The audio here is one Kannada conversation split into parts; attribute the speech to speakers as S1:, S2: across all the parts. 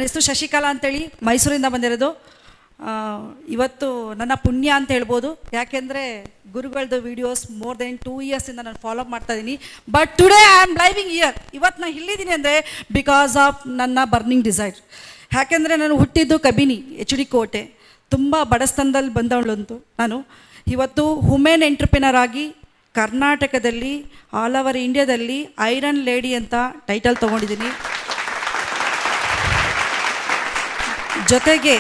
S1: ಹೆಸರು ಶಶಿಕಲಾ ಅಂತೇಳಿ ಮೈಸೂರಿಂದ ಬಂದಿರೋದು. ಇವತ್ತು ನನ್ನ ಪುಣ್ಯ ಅಂತ ಹೇಳ್ಬೋದು, ಯಾಕೆಂದರೆ ಗುರುಗಳದ್ದು ವೀಡಿಯೋಸ್ ಮೋರ್ ದೆನ್ 2 ಇಯರ್ಸಿಂದ ನಾನು ಫಾಲೋ ಅಪ್ ಮಾಡ್ತಾ ಇದ್ದೀನಿ. But today I am living year. ಇವತ್ತು ನಾನು ಇಲ್ಲಿದ್ದೀನಿ ಅಂದರೆ ಬಿಕಾಸ್ ಆಫ್ ನನ್ನ ಬರ್ನಿಂಗ್ ಡಿಸೈರ್. ಯಾಕೆಂದರೆ ನಾನು ಹುಟ್ಟಿದ್ದು ಕಬಿನಿ HD ಕೋಟೆ, ತುಂಬ ಬಡಸ್ತನದಲ್ಲಿ ಬಂದವಳಂತು ನಾನು. ಇವತ್ತು ವುಮೆನ್ ಎಂಟ್ರಪ್ರಿನರ್ ಆಗಿ ಕರ್ನಾಟಕದಲ್ಲಿ ಆಲ್ ಓವರ್ ಇಂಡಿಯಾದಲ್ಲಿ ಐರನ್ ಲೇಡಿ ಅಂತ ಟೈಟಲ್ ತೊಗೊಂಡಿದ್ದೀನಿ. ಜೊತೆಗೆ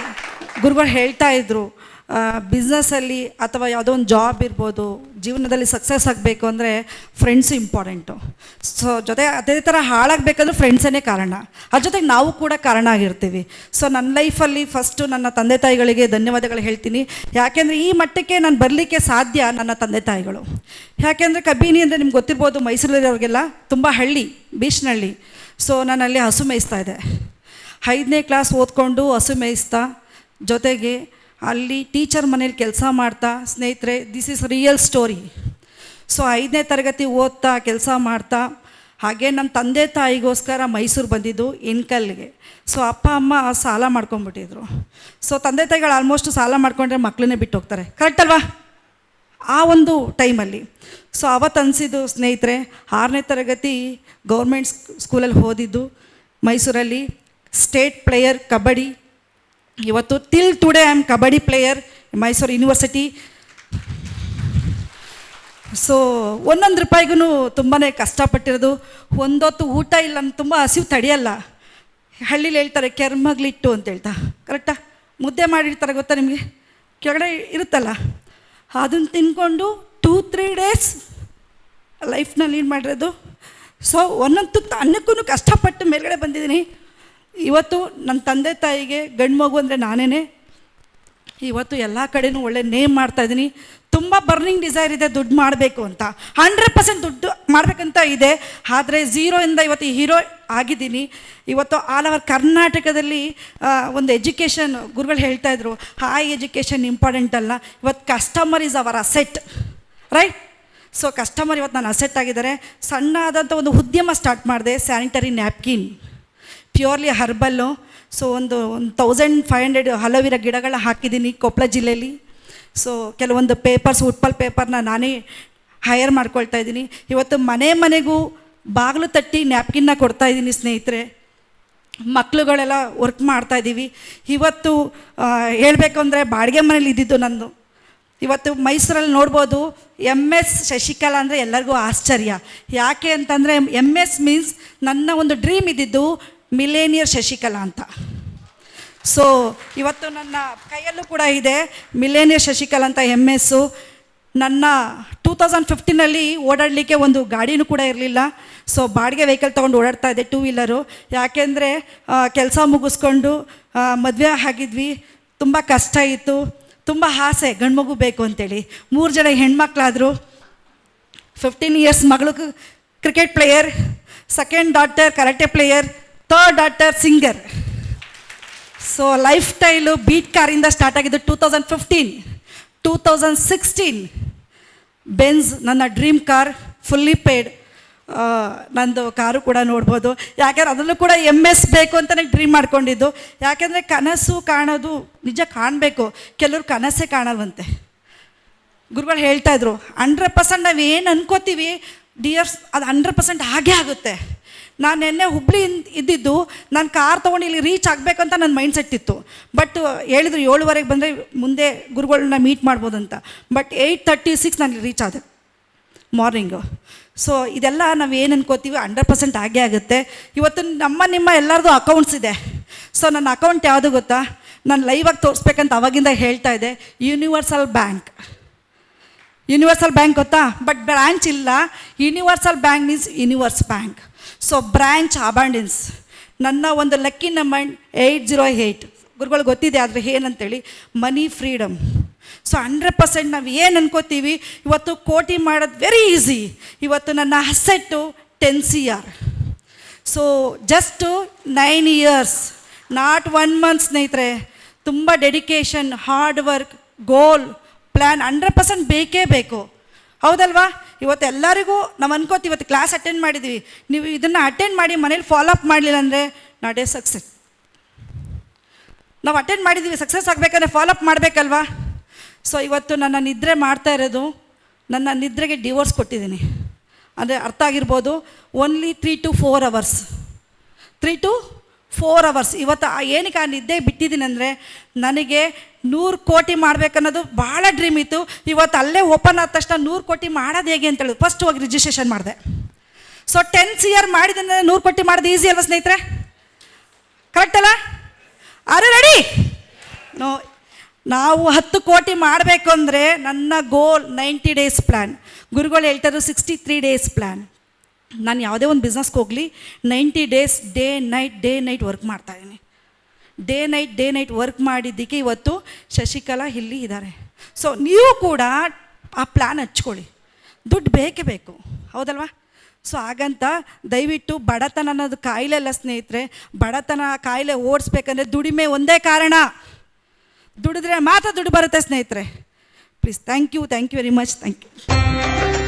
S1: ಗುರುಗಳು ಹೇಳ್ತಾ ಇದ್ರು, ಬಿಸ್ನೆಸ್ಸಲ್ಲಿ ಅಥವಾ ಯಾವುದೋ ಒಂದು ಜಾಬ್ ಇರ್ಬೋದು, ಜೀವನದಲ್ಲಿ ಸಕ್ಸಸ್ ಆಗಬೇಕು ಅಂದರೆ ಫ್ರೆಂಡ್ಸು ಇಂಪಾರ್ಟೆಂಟು. ಸೊ ಅದೇ ಥರ ಹಾಳಾಗಬೇಕಂದ್ರೆ ಫ್ರೆಂಡ್ಸೇ ಕಾರಣ, ಅದ್ರ ಜೊತೆಗೆ ನಾವು ಕೂಡ ಕಾರಣ ಆಗಿರ್ತೀವಿ. ಸೊ ನನ್ನ ಲೈಫಲ್ಲಿ ಫಸ್ಟು ನನ್ನ ತಂದೆ ತಾಯಿಗಳಿಗೆ ಧನ್ಯವಾದಗಳು ಹೇಳ್ತೀನಿ. ಯಾಕೆಂದರೆ ಈ ಮಟ್ಟಕ್ಕೆ ನಾನು ಬರಲಿಕ್ಕೆ ಸಾಧ್ಯ ನನ್ನ ತಂದೆ ತಾಯಿಗಳು. ಯಾಕೆಂದರೆ ಕಬಿನಿ ಅಂದರೆ ನಿಮ್ಗೆ ಗೊತ್ತಿರ್ಬೋದು, ಮೈಸೂರಲ್ಲಿರೋರಿಗೆಲ್ಲ ತುಂಬ ಹಳ್ಳಿ, ಬೀಚ್ನಹಳ್ಳಿ. ಸೊ ನಾನು ಅಲ್ಲಿ ಹಸು ಮೇಯಿಸ್ತಾ ಇದ್ದೆ. 5ನೇ ಕ್ಲಾಸ್ ಓದ್ಕೊಂಡು ಹಸು ಮೇಯಿಸ್ತಾ, ಜೊತೆಗೆ ಅಲ್ಲಿ ಟೀಚರ್ ಮನೇಲಿ ಕೆಲಸ ಮಾಡ್ತಾ, ಸ್ನೇಹಿತರೆ this is real story. So 5ನೇ ತರಗತಿ ಓದ್ತಾ ಕೆಲಸ ಮಾಡ್ತಾ, ಹಾಗೆ ನಮ್ಮ ತಂದೆ ತಾಯಿಗೋಸ್ಕರ ಮೈಸೂರು ಬಂದಿದ್ದು ಇನ್ಕಲ್ಗೆ. ಸೊ ಅಪ್ಪ ಅಮ್ಮ ಸಾಲ ಮಾಡ್ಕೊಂಬಿಟ್ಟಿದ್ರು. ಸೊ ತಂದೆ ತಾಯಿಗಳು ಆಲ್ಮೋಸ್ಟ್ ಸಾಲ ಮಾಡ್ಕೊಂಡ್ರೆ ಮಕ್ಕಳನ್ನೇ ಬಿಟ್ಟು ಹೋಗ್ತಾರೆ, ಕರೆಕ್ಟ್ ಅಲ್ವಾ? ಆ ಒಂದು ಟೈಮಲ್ಲಿ ಸೊ ಅವತ್ತು ಅನಿಸಿದ್ದು ಸ್ನೇಹಿತರೆ, 6ನೇ ತರಗತಿ ಗೌರ್ಮೆಂಟ್ ಸ್ಕೂಲಲ್ಲಿ ಓದಿದ್ದು ಮೈಸೂರಲ್ಲಿ, ಸ್ಟೇಟ್ ಪ್ಲೇಯರ್ ಕಬಡ್ಡಿ. ಇವತ್ತು till today I am kabaddi player Mysuru university. So 1 ರೂಪಾಯಿಗೂ ತುಂಬಾ ಕಷ್ಟಪಟ್ಟಿರೋದು. ಒಂದೊತ್ತು ಊಟ ಇಲ್ಲ, ತುಂಬ ಹಸಿವು ತಡೆಯಲ್ಲ. ಹಳ್ಳೀಲಿ ಹೇಳ್ತಾರೆ ಕೆರ್ಮಗ್ಲಿಟ್ಟು ಅಂತ ಹೇಳ್ತಾ, ಕರೆಕ್ಟಾ? ಮುದ್ದೆ ಮಾಡಿರ್ತಾರೆ ಗೊತ್ತಾ ನಿಮಗೆ, ಕೆಳಗಡೆ ಇರುತ್ತಲ್ಲ, ಅದನ್ನು ತಿನ್ಕೊಂಡು 2-3 ಡೇಸ್ ಲೈಫ್ನ ಲೀಡ್ ಮಾಡಿರೋದು. ಸೊ ಒಂದೊಂದು ಅನ್ನಕ್ಕೂ ಕಷ್ಟಪಟ್ಟು ಮೇಲ್ಗಡೆ ಬಂದಿದ್ದೀನಿ. ಇವತ್ತು ನನ್ನ ತಂದೆ ತಾಯಿಗೆ ಗಂಡು ಮಗು ಅಂದರೆ ನಾನೇ. ಇವತ್ತು ಎಲ್ಲ ಕಡೆನೂ ಒಳ್ಳೆ ನೇಮ್ ಮಾಡ್ತಾಯಿದ್ದೀನಿ. ತುಂಬ ಬರ್ನಿಂಗ್ ಡಿಸೈರ್ ಇದೆ ದುಡ್ಡು ಮಾಡಬೇಕು ಅಂತ, 100% ದುಡ್ಡು ಮಾಡಬೇಕಂತ ಇದೆ. ಆದರೆ 0ಇಂದ ಇವತ್ತು ಹೀರೋ ಆಗಿದ್ದೀನಿ. ಇವತ್ತು ಆಲ್ ಓವರ್ ಕರ್ನಾಟಕದಲ್ಲಿ ಒಂದು ಎಜುಕೇಷನ್, ಗುರುಗಳು ಹೇಳ್ತಾಯಿದ್ರು ಹೈ ಎಜುಕೇಷನ್ ಇಂಪಾರ್ಟೆಂಟ್ ಅಲ್ಲ, ಇವತ್ತು customer is our asset, right? So customer ಇವತ್ತು ನಾನು ಅಸೆಟ್ ಆಗಿದ್ದಾರೆ. ಸಣ್ಣ ಆದಂಥ ಒಂದು ಉದ್ಯಮ ಸ್ಟಾರ್ಟ್ ಮಾಡಿದೆ, ಸ್ಯಾನಿಟರಿ ನ್ಯಾಪ್ಕಿನ್, ಪ್ಯೂರ್ಲಿ ಹರ್ಬಲ್ಲು. ಸೊ ಒಂದು 1500 ಹಲವಿರ ಗಿಡಗಳ ಹಾಕಿದ್ದೀನಿ ಕೊಪ್ಪಳ ಜಿಲ್ಲೆಯಲ್ಲಿ. ಸೊ ಕೆಲವೊಂದು ಪೇಪರ್ಸ್, ಉಟ್ಪಲ್ ಪೇಪರ್ನ ನಾನೇ ಹೈಯರ್ ಮಾಡ್ಕೊಳ್ತಾ ಇದ್ದೀನಿ. ಇವತ್ತು ಮನೆಗೂ ಬಾಗಿಲು ತಟ್ಟಿ ನ್ಯಾಪ್ಕಿನ್ನ ಕೊಡ್ತಾಯಿದ್ದೀನಿ ಸ್ನೇಹಿತರೆ. ಮಕ್ಕಳುಗಳೆಲ್ಲ ವರ್ಕ್ ಮಾಡ್ತಾಯಿದ್ದೀವಿ. ಇವತ್ತು ಹೇಳಬೇಕು ಅಂದರೆ ಬಾಡಿಗೆ ಮನೇಲಿ ಇದ್ದಿದ್ದು ನಂದು. ಇವತ್ತು ಮೈಸೂರಲ್ಲಿ ನೋಡ್ಬೋದು, MS ಶಶಿಕಲಾ ಅಂದರೆ ಎಲ್ಲರಿಗೂ ಆಶ್ಚರ್ಯ. ಯಾಕೆ ಅಂತಂದರೆ MS ಮೀನ್ಸ್ ನನ್ನ ಒಂದು ಡ್ರೀಮ್ ಇದ್ದಿದ್ದು ಮಿಲೇನಿಯರ್ ಶಶಿಕಲಾ ಅಂತ. ಸೊ ಇವತ್ತು ನನ್ನ ಕೈಯಲ್ಲೂ ಕೂಡ ಇದೆ ಮಿಲೇನಿಯರ್ ಶಶಿಕಲಾ ಅಂತ MS. ನನ್ನ 2015 ಓಡಾಡಲಿಕ್ಕೆ ಒಂದು ಗಾಡಿನೂ ಕೂಡ ಇರಲಿಲ್ಲ. ಸೊ ಬಾಡಿಗೆ ವೆಹಿಕಲ್ ತೊಗೊಂಡು ಓಡಾಡ್ತಾ ಇದ್ದೆ, 2 ವೀಲರು. ಯಾಕೆಂದರೆ ಕೆಲಸ ಮುಗಿಸ್ಕೊಂಡು ಮದುವೆ ಆಗಿದ್ವಿ, ತುಂಬ ಕಷ್ಟ ಇತ್ತು, ತುಂಬ ಆಸೆ ಗಂಡು ಮಗು ಬೇಕು ಅಂತೇಳಿ. 3 ಜನ ಹೆಣ್ಮಕ್ಳಾದರು. 15 ಇಯರ್ಸ್ ಮಗಳು cricket player, 2nd daughter karate player, 3rd daughter singer. So life style beat ಕಾರಿಂದ ಸ್ಟಾರ್ಟ್ ಆಗಿದ್ದು 2015. 2016 ಬೆನ್ಸ್ ನನ್ನ ಡ್ರೀಮ್ ಕಾರ್, ಫುಲ್ಲಿ ಪೇಯ್ಡ್. ನಂದು ಕಾರು ಕೂಡ ನೋಡ್ಬೋದು. ಯಾಕೆಂದ್ರೆ ಅದರಲ್ಲೂ ಕೂಡ MS ಬೇಕು ಅಂತಲೇ ಡ್ರೀಮ್ ಮಾಡ್ಕೊಂಡಿದ್ದು. ಯಾಕೆಂದರೆ ಕನಸು ಕಾಣೋದು ನಿಜ ಕಾಣಬೇಕು, ಕೆಲವರು ಕನಸೇ ಕಾಣಲ್ವಂತೆ. ಗುರುಗಳು ಹೇಳ್ತಾಯಿದ್ರು 100% ನಾವು ಏನು ಅನ್ಕೋತೀವಿ ಡಿಯರ್ಸ್, ಅದು 100% ಹಾಗೇ ಆಗುತ್ತೆ. ನಾನು ನಿನ್ನೆ ಹುಬ್ಳಿ ಇದ್ದಿದ್ದು, ನಾನು ಕಾರ್ ತೊಗೊಂಡು ಇಲ್ಲಿ ರೀಚ್ ಆಗಬೇಕಂತ ನನ್ನ ಮೈಂಡ್ ಸೆಟ್ ಇತ್ತು. ಬಟ್ ಹೇಳಿದ್ರು 7:15 ಬಂದರೆ ಮುಂದೆ ಗುರುಗಳನ್ನ ಮೀಟ್ ಮಾಡ್ಬೋದು ಅಂತ. ಬಟ್ 8:36 ನಾನು ರೀಚ್ ಆದೆ ಮಾರ್ನಿಂಗು. ಸೊ ಇದೆಲ್ಲ ನಾವು ಏನು ಅನ್ಕೋತೀವಿ 100% ಆಗೇ ಆಗುತ್ತೆ. ಇವತ್ತು ನಿಮ್ಮ ಎಲ್ಲರದು ಅಕೌಂಟ್ಸ್ ಇದೆ. ಸೊ ನನ್ನ ಅಕೌಂಟ್ ಯಾವುದು ಗೊತ್ತಾ? ನಾನು ಲೈವಾಗಿ ತೋರಿಸ್ಬೇಕಂತ ಅವಾಗಿಂದ ಹೇಳ್ತಾ ಇದ್ದೆ, ಯೂನಿವರ್ಸಲ್ ಬ್ಯಾಂಕ್. ಯೂನಿವರ್ಸಲ್ ಬ್ಯಾಂಕ್ ಗೊತ್ತಾ? ಬಟ್ ಬ್ರಾಂಚ್ ಇಲ್ಲ. Universal bank means universe bank. So branch abundance. ನನ್ನ ಒಂದು ಲಕ್ಕಿ ನಂಬರ್ 808. ಗುರುಗಳು ಗೊತ್ತಿದೆ, ಆದರೆ ಏನಂತೇಳಿ ಮನಿ ಫ್ರೀಡಮ್. ಸೊ 100% ನಾವು ಏನು ಅನ್ಕೋತೀವಿ ಇವತ್ತು ಕೋಟಿ ಮಾಡೋದು ವೆರಿ ಈಸಿ. ಇವತ್ತು ನನ್ನ asset 10 CR. So just 9 years, not 1 month ಸ್ನೇಹಿತರೆ. ತುಂಬ ಡೆಡಿಕೇಶನ್, ಹಾರ್ಡ್ ವರ್ಕ್, ಗೋಲ್, ಪ್ಲ್ಯಾನ್ 100% ಬೇಕೇ ಬೇಕು, ಹೌದಲ್ವಾ? ಇವತ್ತು ಎಲ್ಲರಿಗೂ ನಾವು ಅನ್ಕೋತೀವಿ, ಇವತ್ತು ಕ್ಲಾಸ್ ಅಟೆಂಡ್ ಮಾಡಿದ್ದೀವಿ, ನೀವು ಇದನ್ನು ಅಟೆಂಡ್ ಮಾಡಿ ಮನೇಲಿ ಫಾಲೋ ಅಪ್ ಮಾಡಲಿಲ್ಲ ಅಂದರೆ ನಾಟ್ ಎ ಸಕ್ಸಸ್. ನಾವು ಅಟೆಂಡ್ ಮಾಡಿದ್ದೀವಿ, ಸಕ್ಸಸ್ ಆಗಬೇಕಂದ್ರೆ ಫಾಲೋಅಪ್ ಮಾಡಬೇಕಲ್ವಾ? ಸೊ ಇವತ್ತು ನನ್ನ ನಿದ್ರೆ ಮಾಡ್ತಾ ಇರೋದು, ನನ್ನ ನಿದ್ರೆಗೆ ಡಿವೋರ್ಸ್ ಕೊಟ್ಟಿದ್ದೀನಿ. ಅಂದರೆ ಅರ್ಥ ಆಗಿರ್ಬೋದು, only 3 to 4 hours, 3 to 4 hours. ಇವತ್ತು ಏನಕ್ಕೆ ಆ ನಿದ್ದೆ ಬಿಟ್ಟಿದ್ದೀನಿ ಅಂದರೆ, ನನಗೆ 100 ಕೋಟಿ ಮಾಡಬೇಕನ್ನೋದು ಭಾಳ ಡ್ರೀಮ್ ಇತ್ತು. ಇವತ್ತು ಅಲ್ಲೇ ಓಪನ್ ಆದ ತಕ್ಷಣ 100 ಕೋಟಿ ಮಾಡೋದು ಹೇಗೆ ಅಂತ ಹೇಳಿದ್ರು. ಫಸ್ಟ್ ಹೋಗಿ ರಿಜಿಸ್ಟ್ರೇಷನ್ ಮಾಡಿದೆ. ಸೊ 10 CR ಮಾಡಿದ 100 ಕೋಟಿ ಮಾಡೋದು ಈಸಿ ಅಲ್ವಾ ಸ್ನೇಹಿತರೆ? ಕರೆಕ್ಟ್ ಅಲ್ಲ? ಆರು ರೆಡಿ? ನೋ, ನಾವು 10 ಕೋಟಿ ಮಾಡಬೇಕು ಅಂದರೆ ನನ್ನ ಗೋಲ್ 90 days ಪ್ಲ್ಯಾನ್. ಗುರುಗಳು ಹೇಳ್ತಾರೆ 63 days ಪ್ಲ್ಯಾನ್. ನಾನು ಯಾವುದೇ ಒಂದು ಬಿಸ್ನೆಸ್ಗೆ ಹೋಗಲಿ 90 days ಡೇ ನೈಟ್ ವರ್ಕ್ ಮಾಡ್ತಾಯಿದ್ದೀನಿ. ಡೇ ನೈಟ್ ವರ್ಕ್ ಮಾಡಿದ್ದಕ್ಕೆ ಇವತ್ತು ಶಶಿಕಲಾ ಇಲ್ಲಿ ಇದ್ದಾರೆ. ಸೊ ನೀವು ಕೂಡ ಆ ಪ್ಲ್ಯಾನ್ ಹಚ್ಕೊಳ್ಳಿ. ದುಡ್ಡು ಬೇಕೇ ಬೇಕು, ಹೌದಲ್ವಾ? ಸೊ ಹಾಗಂತ ದಯವಿಟ್ಟು ಬಡತನ ಅನ್ನೋದು ಕಾಯಿಲೆ ಅಲ್ಲ ಸ್ನೇಹಿತರೆ. ಬಡತನ ಕಾಯಿಲೆ ಓಡಿಸ್ಬೇಕಂದ್ರೆ ದುಡಿಮೆ ಒಂದೇ ಕಾರಣ. ದುಡಿದ್ರೆ ಮಾತ್ರ ದುಡ್ಡು ಬರುತ್ತೆ ಸ್ನೇಹಿತರೆ. Please, thank you very much. Thank you.